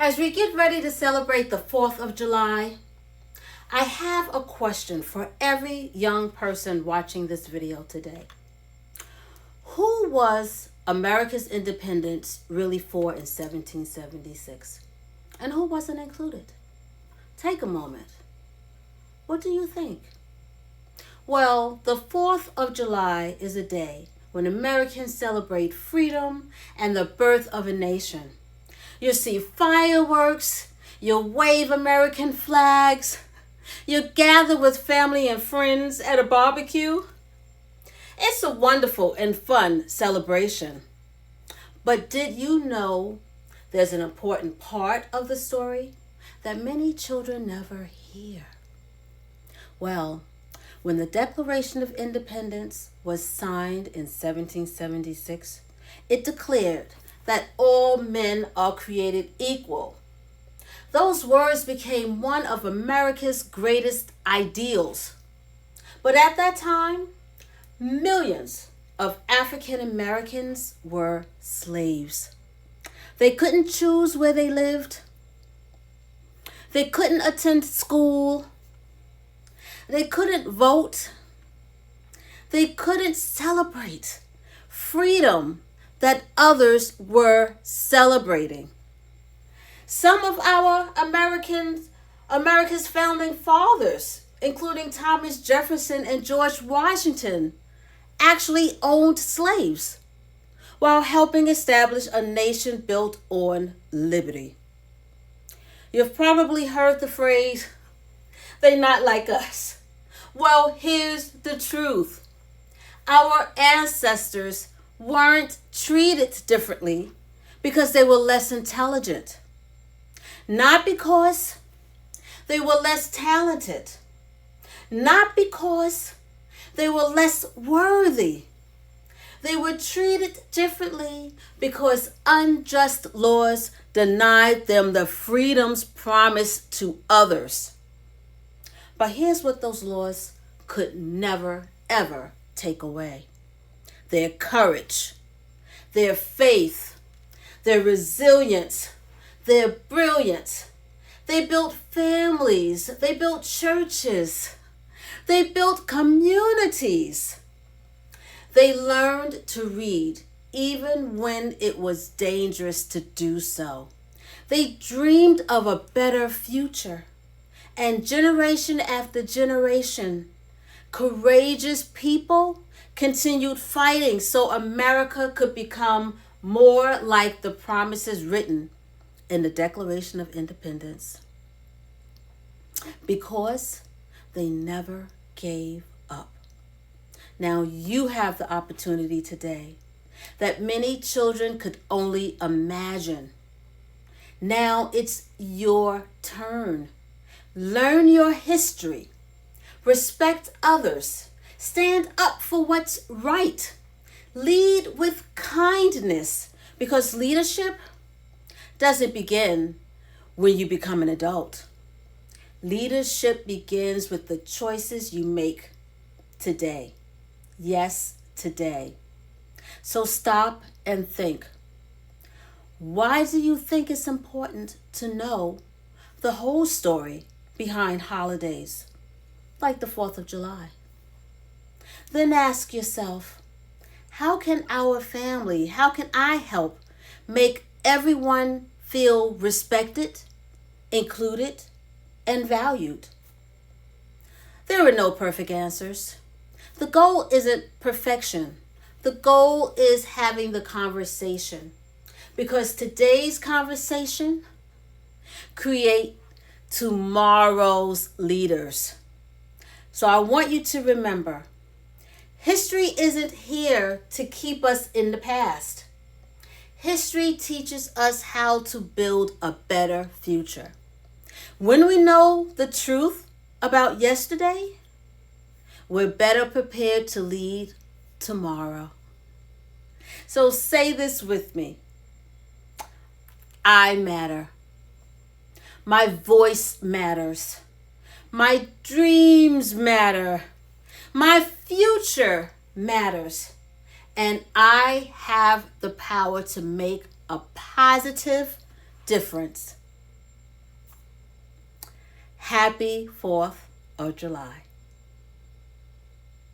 As we get ready to celebrate the 4th of July, I have a question for every young person watching this video today. Who was America's independence really for in 1776? And who wasn't included? Take a moment. What do you think? Well, the 4th of July is a day when Americans celebrate freedom and the birth of a nation. You see fireworks, you wave American flags, you gather with family and friends at a barbecue. It's a wonderful and fun celebration. But did you know there's an important part of the story that many children never hear? Well, when the Declaration of Independence was signed in 1776, it declared that all men are created equal. Those words became one of America's greatest ideals. But at that time, millions of African Americans were slaves. They couldn't choose where they lived. They couldn't attend school. They couldn't vote. They couldn't celebrate freedom that others were celebrating. Some of our America's founding fathers, including Thomas Jefferson and George Washington, actually owned slaves while helping establish a nation built on liberty. You've probably heard the phrase, "They're not like us." Well, here's the truth. Our ancestors weren't treated differently because they were less intelligent. Not because they were less talented. Not because they were less worthy. They were treated differently because unjust laws denied them the freedoms promised to others. But here's what those laws could never, ever take away: their courage, their faith, their resilience, their brilliance. They built families, they built churches, they built communities. They learned to read even when it was dangerous to do so. They dreamed of a better future. And generation after generation, courageous people continued fighting so America could become more like the promises written in the Declaration of Independence. Because they never gave up. Now you have the opportunity today that many children could only imagine. Now it's your turn. Learn your history. Respect others. Stand up for what's right. Lead with kindness, because leadership doesn't begin when you become an adult. Leadership begins with the choices you make today. Yes, today. So stop and think. Why do you think it's important to know the whole story behind holidays like the 4th of July? Then ask yourself, how can I help make everyone feel respected, included, and valued? There are no perfect answers. The goal isn't perfection. The goal is having the conversation, because today's conversation create tomorrow's leaders. So I want you to remember, history isn't here to keep us in the past. History teaches us how to build a better future. When we know the truth about yesterday, we're better prepared to lead tomorrow. So say this with me. I matter. My voice matters. My dreams matter. My future matters. And I have the power to make a positive difference Happy 4th of July.